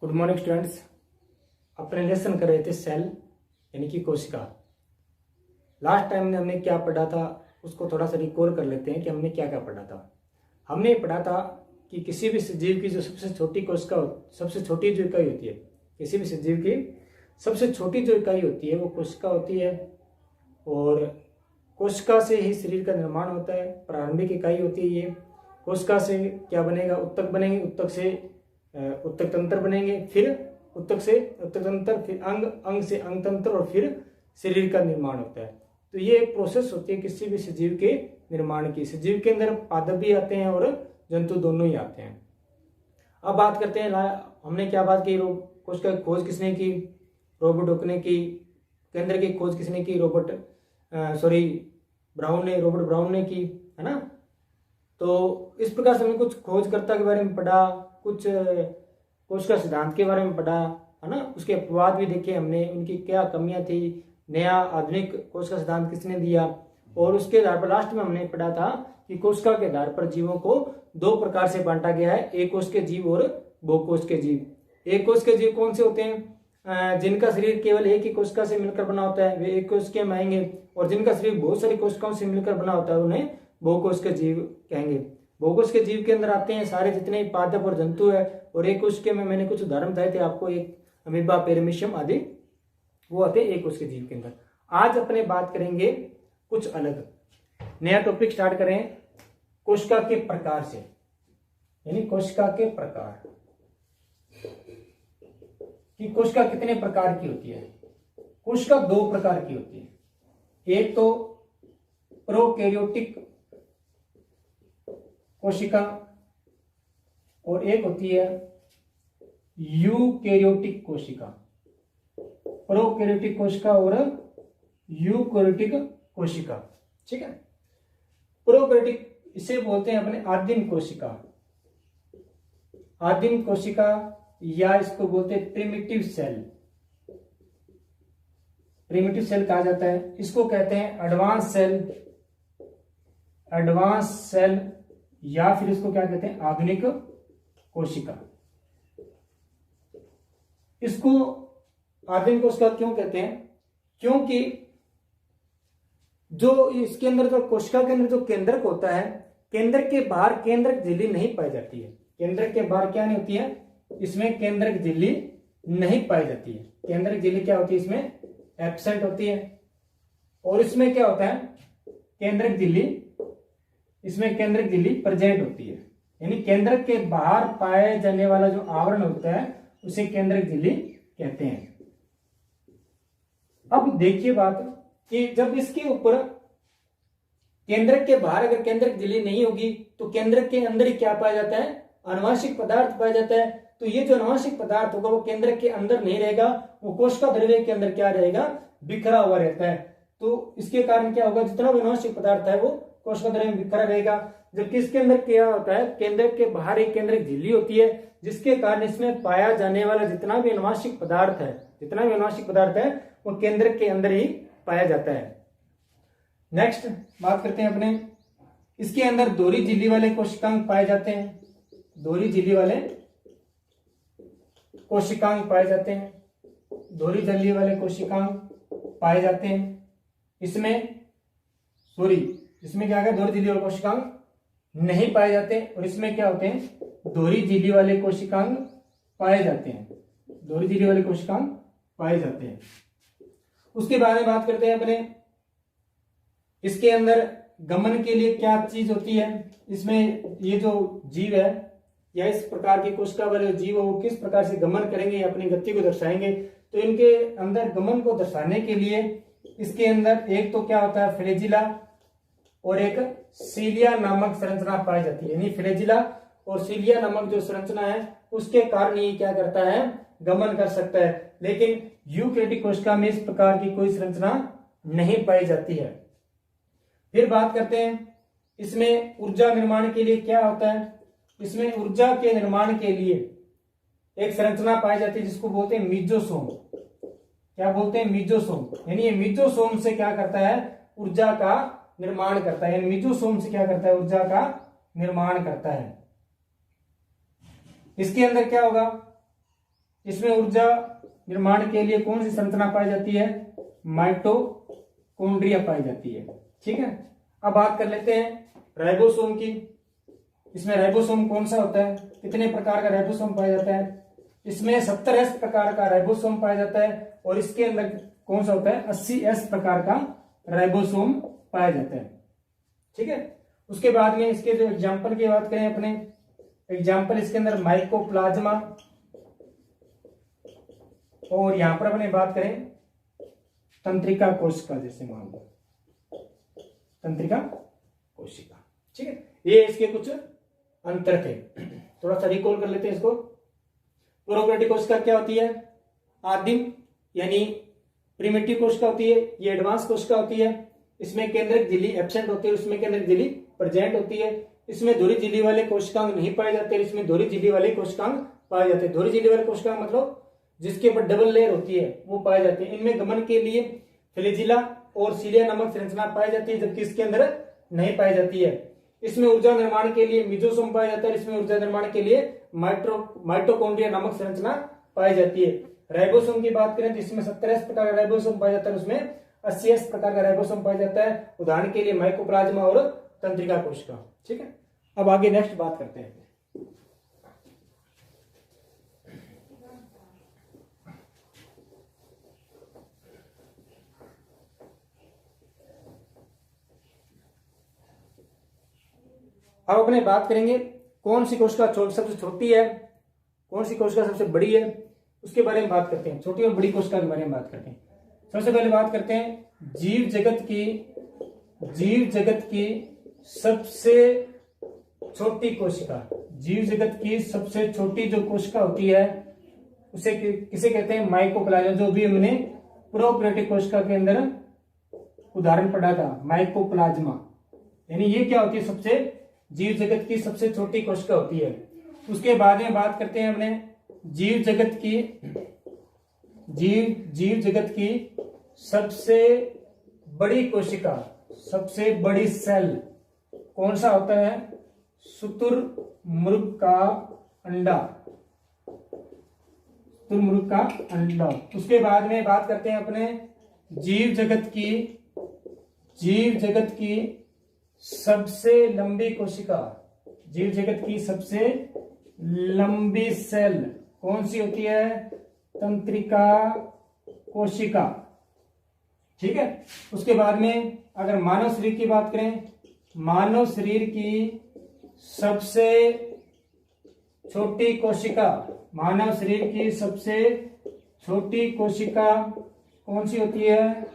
Good morning students. अपने lesson कर रहे थे सेल यानी कि कोशिका। लास्ट टाइम में हमने क्या पढ़ा था उसको थोड़ा सा रिकॉल कर लेते हैं कि हमने क्या क्या पढ़ा था। हमने पढ़ा था कि किसी भी सजीव की जो सबसे छोटी कोशिका सबसे छोटी जो इकाई होती है, किसी भी सजीव की सबसे छोटी जो इकाई होती है वो कोशिका होती है। और कोशिका से ही शरीर का निर्माण होता है। प्रारंभिक इकाई होती है ये। कोशिका से क्या बनेगा? उत्तक बनेंगे, उत्तक से उत्तक तंत्र बनेंगे, फिर उत्तक से उत्तक तंत्र, फिर अंग, अंग से अंग तंत्र और फिर शरीर का निर्माण होता है। तो ये एक प्रोसेस होती है किसी भी सजीव के निर्माण की। सजीव के अंदर पादप भी आते हैं और जंतु दोनों ही आते हैं। अब बात करते हैं, हमने क्या बात की? कोशिका की खोज किसने की? रॉबर्ट हुक ने की। केंद्र की खोज किसने की? रॉबर्ट ब्राउन ने की, है ना। तो इस प्रकार से हमने कुछ खोजकर्ता के बारे में पढ़ा, कुछ कोशिका सिद्धांत के बारे में पढ़ा, है ना। उसके अपवाद भी देखे हमने, उनकी क्या कमियां थी, नया आधुनिक कोशिका सिद्धांत किसने दिया। और उसके आधार पर लास्ट में हमने पढ़ा था कि कोशिका के आधार पर जीवों को दो प्रकार से बांटा गया है, एक कोश के जीव और बहुकोश के जीव। एक कोश के जीव कौन से होते हैं? जिनका शरीर केवल एक ही कोशिका से मिलकर बना होता है वे एक कोश के आएंगे, और जिनका शरीर बहुत सारी कोशिकाओं से मिलकर बना होता है उन्हें बहुकोश के जीव कहेंगे। बहुकोश के जीव के अंदर आते हैं सारे जितने पादप और जंतु है, और एक कोश के में मैंने कुछ उदाहरण बताए थे आपको, एक अमीबा, पेरामीशियम आदि, वो आते हैं एक कोश के जीव के अंदर। आज अपने बात करेंगे कुछ अलग, नया टॉपिक स्टार्ट करें कोशिका के प्रकार से, यानी कोशिका के प्रकार कि कोशिका कितने प्रकार की होती है। कोशिका दो प्रकार की होती है, एक तो प्रोकैरियोटिक कोशिका और एक होती है यूकैरियोटिक कोशिका। प्रोकैरियोटिक कोशिका और यूकैरियोटिक कोशिका, ठीक है। प्रोकैरियोटिक इसे बोलते हैं अपने आदिम कोशिका, आदिम कोशिका, या इसको बोलते हैं प्रिमिटिव सेल। प्रिमिटिव सेल कहा जाता है। इसको कहते हैं एडवांस सेल, एडवांस सेल, या फिर इसको क्या कहते हैं? आधुनिक कोशिका। इसको आधुनिक कोशिका क्यों कहते हैं? क्योंकि जो इसके अंदर जो कोशिका के अंदर जो केंद्रक होता है, केंद्रक के बाहर केंद्रक झिल्ली नहीं पाई जाती है। केंद्रक के बाहर क्या नहीं होती है? इसमें केंद्रक झिल्ली नहीं पाई जाती है। केंद्रक झिल्ली क्या होती है? इसमें एब्सेंट होती है। और इसमें क्या होता है? केंद्रक झिल्ली, इसमें केंद्रक झिल्ली प्रेजेंट होती है, यानी केंद्रक के बाहर पाए जाने वाला जो आवरण होता है उसे केंद्रक झिल्ली कहते हैं। अब देखिए बात कि जब इसके ऊपर केंद्रक के बाहर अगर केंद्रक झिल्ली नहीं होगी तो केंद्रक के अंदर ही क्या पाया जाता है? आनुवांशिक पदार्थ पाया जाता है। तो ये जो आनुवांशिक पदार्थ होगा वो केंद्रक के अंदर नहीं रहेगा, वो कोशिका द्रव्य के अंदर क्या रहेगा? बिखरा हुआ रहता है। तो इसके कारण क्या होगा? जितना भी आनुवांशिक पदार्थ है वो कोशिका द्रव्य में बिखरा रहेगा। जबकि इसके अंदर क्या होता है? केंद्रक के बाहर एक केंद्रक झिल्ली होती है, जिसके कारण इसमें पाया जाने वाला जितना भी आनुवांशिक पदार्थ है, जितना भी आनुवांशिक पदार्थ है वो केंद्रक के अंदर ही पाया जाता है। नेक्स्ट बात करते हैं अपने, इसके अंदर दोहरी झिल्ली वाले कोशिकांग पाए जाते हैं। दोहरी झिल्ली वाले कोशिकांग पाए जाते हैं, दोहरी झिल्ली वाले कोशिकांग पाए जाते हैं। इसमें क्या है? दोहरी झिल्ली वाले कोशिकांग नहीं पाए जाते, और इसमें क्या होते हैं? दोहरी झिल्ली वाले कोशिकांग पाए जाते हैं, दोहरी झिल्ली वाले कोशिकांग पाए जाते हैं। उसके बारे में बात करते हैं अपने, इसके अंदर गमन के लिए क्या चीज होती है? इसमें ये जो जीव है या इस प्रकार के कोशिका वाले जीव वो किस प्रकार से गमन करेंगे, अपनी गति को दर्शाएंगे। तो इनके अंदर गमन को दर्शाने के लिए इसके अंदर एक तो क्या होता है? फ्लैजिला और एक सीलिया नामक संरचना पाई जाती है। यानी फ्लैजिला और सीलिया नामक जो संरचना है उसके कारण ये क्या करता है? गमन कर सकता है। लेकिन यूकैरियोटिक कोशिका में इस प्रकार की कोई संरचना नहीं पाई जाती है। फिर बात करते हैं, इसमें ऊर्जा निर्माण के लिए क्या होता है? इसमें ऊर्जा के निर्माण के लिए एक संरचना पाई जाती है जिसको बोलते हैं मीजोसोम। क्या बोलते हैं? मीजोसोम। यानी ये मीजोसोम से क्या करता है? ऊर्जा का निर्माण करता है। मीजोसोम से क्या करता है? ऊर्जा का निर्माण करता है। इसके अंदर क्या होगा? इसमें ऊर्जा निर्माण के लिए कौन सी संरचना पाई जाती है? माइटोकॉन्ड्रिया पाई जाती है। ठीक है, अब बात कर लेते हैं राइबोसोम की। इसमें राइबोसोम कौन सा होता है? कितने प्रकार का राइबोसोम पाया जाता है? इसमें 70S प्रकार का राइबोसोम पाया जाता है और इसके अंदर कौन सा होता है? 80S प्रकार का राइबोसोम पाया जाता है। ठीक है, उसके बाद में इसके जो एग्जाम्पल की बात करें अपने, एग्जाम्पल इसके अंदर माइकोप्लाज्मा, और यहां पर अपने बात करें तंत्रिका कोशिका, जैसे मान लो तंत्रिका कोशिका। ठीक है, ये इसके कुछ अंतर थे, थोड़ा सा रिकॉल कर लेते हैं इसको। प्रोकैरियोटिक कोशिका क्या होती है? आदिम यानी प्रिमिटिव कोशिका होती है। ये एडवांस कोशिका होती है। इसमें केंद्रक झिल्ली एब्सेंट होती है, उसमें केंद्रक झिल्ली प्रेजेंट होती है। इसमें धुरी झिल्ली वाले कोशिकांग नहीं पाए जाते, इसमें धुरी झिल्ली वाले कोशिकांग पाए जाते हैं। धुरी झिल्ली वाले कोशिकांग मतलब जिसके ऊपर डबल लेयर होती है वो पाए जाते हैं। इनमें गमन के लिए फ्लैजिला और सिलिया नामक संरचना पाई जाती है, जबकि इसके अंदर नहीं पाई जाती है। इसमें ऊर्जा निर्माण के लिए मिजोसोम पाया जाता है, इसमें ऊर्जा निर्माण के लिए माइटोकॉन्ड्रिया नामक संरचना पाई जाती है। राइबोसोम की बात करें तो इसमें 70S प्रकार का राइबोसोम पाया जाता है, उसमें 80S प्रकार का राइबोसोम पाया जाता है। उदाहरण के लिए माइकोप्लाज्मा और तंत्रिका कोशिका। ठीक है, अब आगे नेक्स्ट बात करते हैं। अब अपने बात करेंगे कौन सी कोशिका सबसे छोटी है, कौन सी कोशिका सबसे बड़ी है, उसके बारे में बात करते हैं। छोटी और बड़ी कोशिका के बारे में बात करते हैं। सबसे पहले बात करते हैं जीव जगत की सबसे छोटी कोशिका। जीव जगत की सबसे छोटी जो कोशिका होती है उसे किसे कहते हैं? माइकोप्लाज्मा, जो भी हमने प्रोकैरियोटिक कोशिका के अंदर उदाहरण पढ़ा था, माइकोप्लाज्मा। यानी ये क्या होती है? सबसे जीव जगत की सबसे छोटी कोशिका होती है। उसके बाद में बात करते हैं हमने जीव जगत की सबसे बड़ी कोशिका, सबसे बड़ी सेल कौन सा होता है? शुतुरमुर्ग का अंडा, शुतुरमुर्ग का अंडा। उसके बाद में बात करते हैं अपने जीव जगत की सबसे लंबी कोशिका। जीव जगत की सबसे लंबी सेल कौन सी होती है? तंत्रिका कोशिका। ठीक है, उसके बाद में अगर मानव शरीर की बात करें, मानव शरीर की सबसे छोटी कोशिका, मानव शरीर की सबसे छोटी कोशिका कौन सी होती है?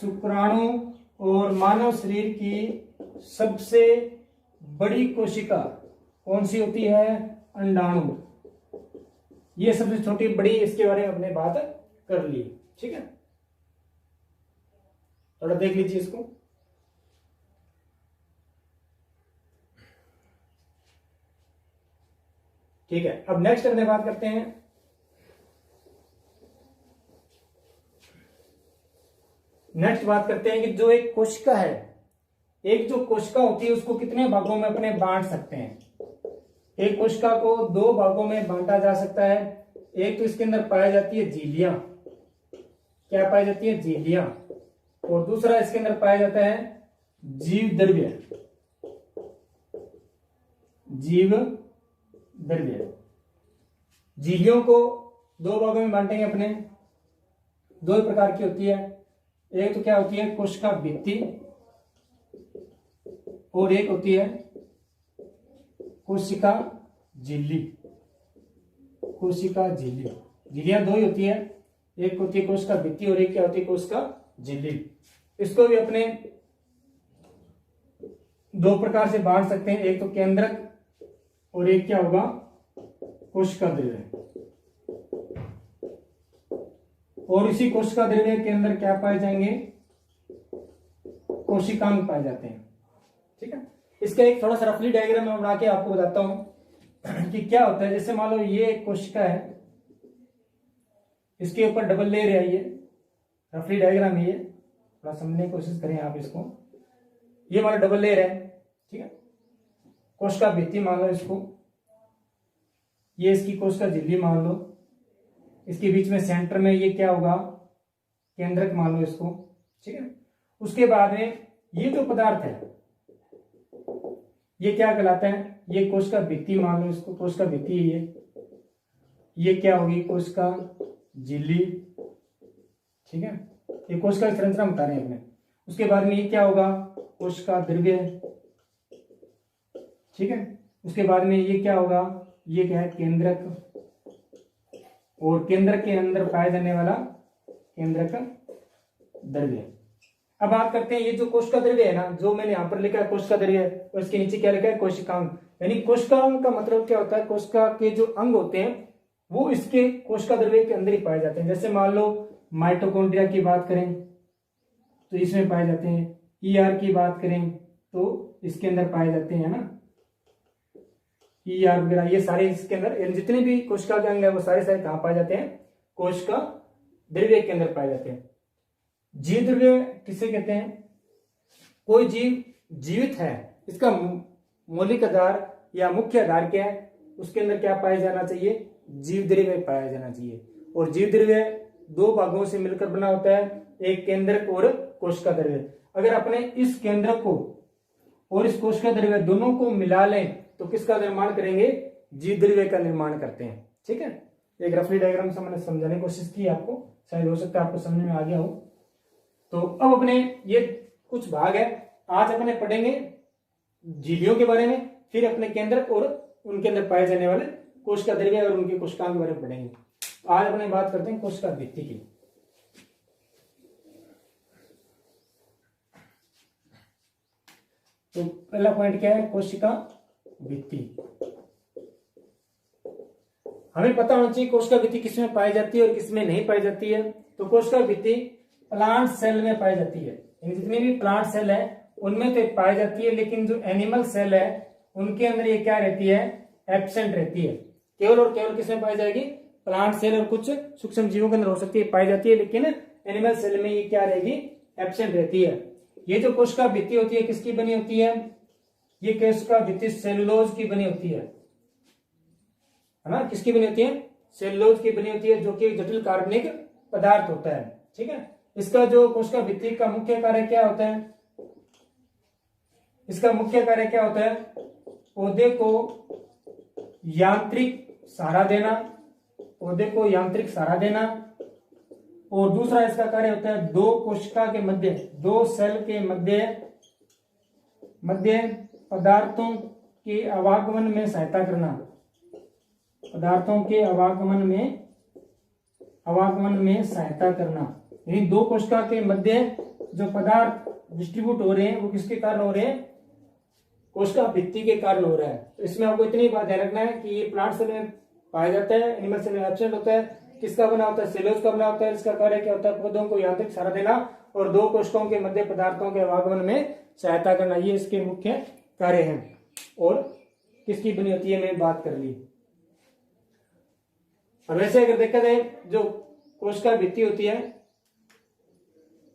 शुक्राणु। और मानव शरीर की सबसे बड़ी कोशिका कौन सी होती है? अंडाणु। ये सबसे छोटी बड़ी, इसके बारे में हमने बात कर ली। ठीक है, थोड़ा देख लीजिए इसको। ठीक है, अब नेक्स्ट अपने बात करते हैं कि जो एक कोशिका है, एक जो कोशिका होती है उसको कितने भागों में अपने बांट सकते हैं? एक कोशिका को 2 भागों में बांटा जा सकता है। एक तो इसके अंदर पाई जाती है झिल्लियां, क्या पाई जाती है? झिल्लियां। और दूसरा इसके अंदर पाया जाता है जीव द्रव्य। झिल्लियों को 2 भागों में बांटेंगे अपने। 2 प्रकार की होती है, एक तो क्या होती है? कोशिका भित्ति, और एक होती है कोशिका झिल्ली। झिल्लियां 2 ही होती है, एक होती है कोशिका भित्ति और एक क्या होती है? कोशिका झिल्ली। इसको भी अपने 2 प्रकार से बांट सकते हैं, एक तो केंद्रक और एक क्या होगा? कोशिका द्रव्य। और इसी कोशिका द्रव्य के अंदर क्या पाए जाएंगे? कोशिकांग पाए जाते हैं। ठीक है, इसका एक थोड़ा सा रफली डायग्राम मैं बना के आपको बताता हूं कि क्या होता है। जैसे मान लो ये एक कोशिका है, इसके ऊपर डबल लेयर है, ये रफली डायग्राम है, ये थोड़ा समझने की कोशिश करें आप इसको। ये हमारा डबल लेयर है। ठीक है, कोशिका भित्ति मान लो इसको, ये इसकी कोशिका झिल्ली मान लो, इसके बीच में सेंटर में ये क्या होगा, केंद्रक मान लो इसको, ठीक है। उसके बाद में ये जो पदार्थ है ये क्या कहलाता है, ये कोशिका भित्ति मान लो इसको, कोशिका भित्ति है ये क्या होगी, कोशिका झिल्ली, ठीक है। ये कोशिका संरचना बता रहे हैं अपने। उसके बाद में ये क्या होगा, कोशिका द्रव्य, ठीक है। उसके बाद में ये क्या होगा, ये क्या है, केंद्रक, और केंद्रक के अंदर पाया जाने वाला केंद्रक द्रव्य। अब बात करते हैं ये जो कोशिका द्रव्य है ना, जो मैंने यहाँ पर लिखा है कोशिका द्रव्य, और इसके नीचे क्या लिखा है, कोशिकांग। यानी कोशिकांग का मतलब क्या होता है, कोशिका के जो अंग होते हैं वो इसके कोशिका द्रव्य के अंदर ही पाए जाते हैं। जैसे मान लो माइटोकॉन्ड्रिया की बात करें तो इसमें पाए जाते हैं, ईआर की बात करें तो इसके अंदर पाए जाते हैं ना, ईआर वगैरह, ये सारे इसके अंदर, जितने भी कोशिका के अंग है वो सारे सारे कहाँ पाए जाते हैं, कोशिका द्रव्य के अंदर पाए जाते हैं। जीव द्रव्य किसे कहते हैं, कोई जीव जीवित है, इसका मौलिक आधार या मुख्य आधार क्या है, उसके अंदर क्या पाया जाना चाहिए, जीव द्रव्य पाया जाना चाहिए। और जीव द्रव्य दो भागों से मिलकर बना होता है, एक केंद्रक और कोशिका द्रव्य। अगर अपने इस केंद्रक को और इस कोशिका द्रव्य दोनों को मिला लें तो किसका निर्माण करेंगे, जीव द्रव्य का निर्माण करते हैं, ठीक है। एक रफली डायग्राम से मैंने समझाने की कोशिश की आपको, शायद हो सकता है आपको समझ में आ गया हो। तो अब अपने ये कुछ भाग है, आज अपने पढ़ेंगे झिल्लियों के बारे में, फिर अपने केंद्रक और उनके अंदर पाए जाने वाले कोशिका द्रव्य और उनके कोशिकाओं के बारे में पढ़ेंगे। आज अपने बात करते हैं कोशिका भित्ति की। तो पहला पॉइंट क्या है, कोशिका भित्ति। हमें पता होना चाहिए कोशिका भित्ति किसमें पाई जाती है और किसमें नहीं पाई जाती है। तो कोशिका भित्ति प्लांट सेल में पाई जाती है, जितने भी प्लांट सेल है उनमें तो पाई जाती है, लेकिन जो एनिमल सेल है उनके अंदर ये क्या रहती है, एब्सेंट रहती है। केवल और केवल किसमें पाई जाएगी, प्लांट सेल और कुछ सूक्ष्म जीवों के अंदर हो सकती है, पाई जाती है, लेकिन एनिमल सेल में ये क्या रहेगी, एब्सेंट रहती है। ये जो कोशिका भित्ति होती है किसकी बनी होती है, ये कोशिका भित्ति सेलुलोज की बनी होती है ना, किसकी बनी होती है, सेलुलोज की बनी होती है, जो कि जटिल कार्बनिक पदार्थ होता है, ठीक है। इसका जो कोशिका भित्ति का मुख्य कार्य क्या होता है, इसका मुख्य कार्य क्या होता है, पौधे को यांत्रिक सहारा देना, पौधे को यांत्रिक सहारा देना। और दूसरा इसका कार्य होता है दो कोशिका के मध्य, दो सेल के मध्य पदार्थों के आवागमन में सहायता करना, पदार्थों के आवागमन में सहायता करना। यानी दो कोशिका के मध्य जो पदार्थ डिस्ट्रीब्यूट हो रहे हैं वो किसके कारण हो रहे हैं, कोशिका भित्ति के कारण हो रहा है। तो इसमें आपको इतनी बात ध्यान रखना है कि ये प्लांट सेल में पाया जाता है, एनिमल सेल में एब्सेंट होता है। किसका बना होता है, सेलुलोज का बना होता है। इसका कार्य क्या होता है, पौधों को यांत्रिक सहारा देना और दो कोशिकाओं के मध्य पदार्थों के आवागमन में सहायता करना, ये इसके मुख्य कार्य हैं। और किसकी बनी होती है मैंने बात कर ली। और वैसे अगर देखा जाए जो कोशिका भित्ति होती है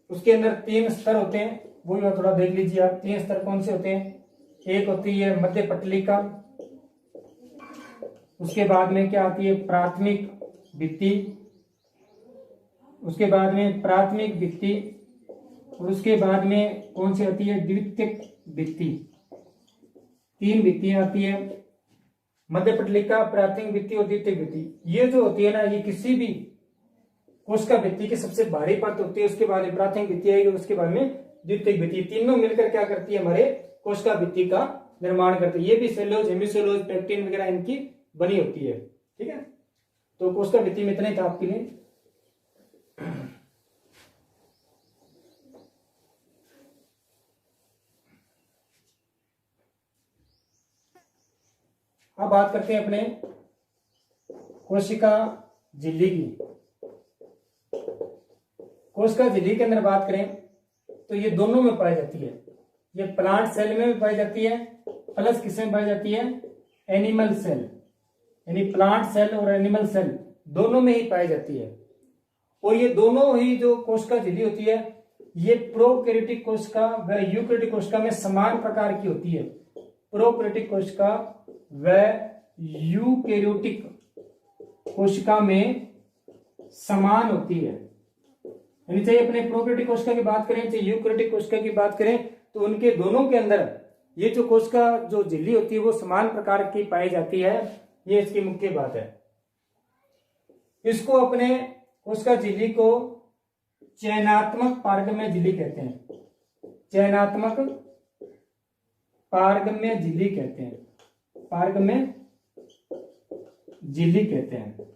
उसके अंदर 3 स्तर होते हैं, वो भी थोड़ा देख लीजिए आप। 3 स्तर कौन से होते हैं, एक होती है मध्य पटलिका, उसके बाद में क्या आती है प्राथमिक भित्ति, उसके बाद में प्राथमिक भित्ति, और उसके बाद में कौन सी आती है द्वितीयक भित्ति। 3 भित्तियां आती है, मध्य पटलिका, प्राथमिक भित्ति और द्वितीयक भित्ति। ये जो होती है ना, ये किसी भी कोशिका भित्ति की सबसे भारी परत होती है। उसके बाद में प्राथमिक भित्ति आएगी, उसके बाद में द्वितीयक भित्ति। तीनों मिलकर क्या करती है, हमारे कोशिका भित्ति का निर्माण करती है। ये भी सेलुलोज, हेमिसेलुलोज, पेक्टिन वगैरह इनकी बनी होती है, ठीक है। तो कोशिका भित्ति में इतना ही था आपके लिए। अब बात करते हैं अपने कोशिका झिल्ली की। कोशिका झिल्ली के अंदर बात करें तो ये दोनों में पाई जाती है। ये प्लांट सेल में भी पाई जाती है, प्लस किसमें पाई जाती है, एनिमल सेल। यानी प्लांट सेल और एनिमल सेल दोनों में ही पाई जाती है। और ये दोनों ही जो कोशिका झिल्ली होती है ये प्रोकैरियोटिक कोशिका व यूकैरियोटिक कोशिका में समान प्रकार की होती है। प्रोकैरियोटिक कोशिका व यूकैरियोटिक कोशिका में समान होती है। यानी चाहे अपने प्रोकैरियोटिक कोशिका की बात करें चाहे यूकैरियोटिक कोशिका की बात करें तो उनके दोनों के अंदर ये जो कोशिका जो झिल्ली होती है वो समान प्रकार की पाई जाती है। ये इसकी मुख्य बात है। इसको अपने कोशिका झिल्ली को चयनात्मक पारगम्य झिल्ली कहते हैं। चयनात्मक पारगम्य झिल्ली कहते हैं। पारगम्य झिल्ली कहते हैं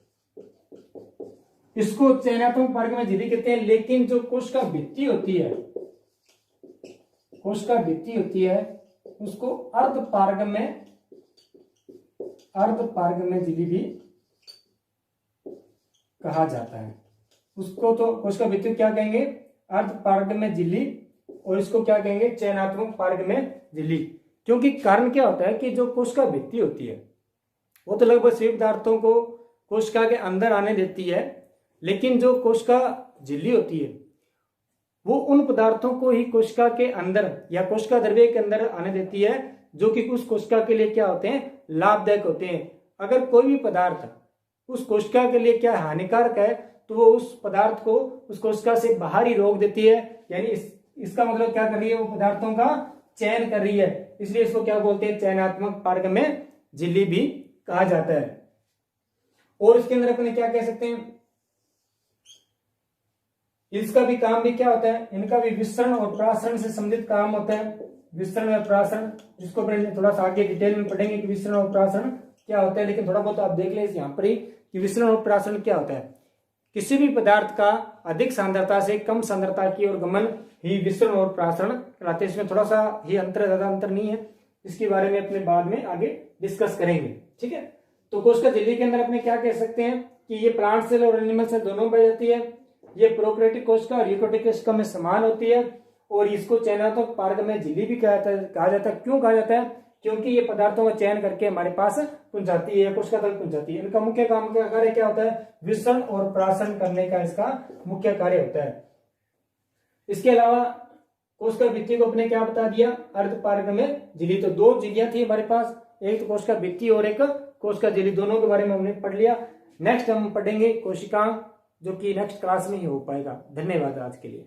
इसको चयनात्मक पारगम्य झिल्ली कहते हैं। लेकिन जो कोशिका भित्ति होती है, कोशिका भित्ति होती है उसको अर्ध पारगम्य झिल्ली भी कहा जाता है। उसको तो कोशिका भित्ति क्या कहेंगे? अर्ध पारगम्य झिल्ली। और इसको क्या कहेंगे? चयनात्मक पारगम्य झिल्ली। क्योंकि कारण क्या होता है कि जो कोशिका भित्ति होती है वो तो लगभग सभी पदार्थों को कोशिका के अंदर आने देती है, लेकिन जो कोशिका झिल्ली होती है वो उन पदार्थों को ही कोशिका के अंदर या कोशिका द्रव्य के अंदर आने देती है जो कि उस कोशिका के लिए क्या होते हैं? लाभदायक होते हैं। अगर कोई भी पदार्थ उस कोशिका के लिए क्या हानिकारक है तो वो उस पदार्थ को उस कोशिका से बाहर ही रोक देती है। यानी इसका मतलब क्या कर रही है? वो पदार्थों का चयन कर रही है। इसलिए इसको क्या बोलते हैं? चयनात्मक पारगम्य झिल्ली भी कहा जाता है। और इसके अंदर अपने क्या कह सकते हैं? इसका भी काम भी क्या होता है? इनका भी विसरण और प्रासरण से संबंधित काम होता है। विसरण और प्रासरण, जिसको अपने थोड़ा सा आगे डिटेल में पढ़ेंगे कि विसरण और प्रासरण क्या होता है, लेकिन थोड़ा बहुत आप देख लें यहाँ पर ही कि विसरण और प्रासरण क्या होता है। किसी भी पदार्थ का अधिक सांद्रता से कम सांद्रता की ओर गमन ही विसरण और प्रासरण कहलाते हैं। इसमें थोड़ा सा ही अंतर, ज्यादा अंतर नहीं है। इसके बारे में अपने बाद में आगे डिस्कस करेंगे। ठीक है, तो कोशिका झिल्ली के अंदर अपने क्या कह सकते हैं कि ये प्लांट सेल और एनिमल सेल दोनों पाई जाती है। ये प्रोकैरियोटिक कोशिका और यूकैरियोटिक कोशिका में समान होती है और इसको चयनात्मक पारगम्य झिल्ली भी कहा जाता है। क्यों कहा जाता है? क्योंकि ये पदार्थों का चयन करके हमारे पास पहुंचाती है, कोशिका तक पहुंचाती है। इनका मुख्य काम का कार्य क्या होता है? विसरण और प्रासरण करने का इसका मुख्य कार्य होता है। इसके अलावा कोशिका भित्ति को अपने क्या बता दिया? अर्ध पारगम्य झिल्ली। तो दो झिल्लियां थी हमारे पास, एक तो कोशिका भित्ति और एक कोशिका झिल्ली। दोनों के बारे में हमने पढ़ लिया। नेक्स्ट हम पढ़ेंगे कोशिकांग, जो कि नेक्स्ट क्लास में ही हो पाएगा। धन्यवाद आज के लिए।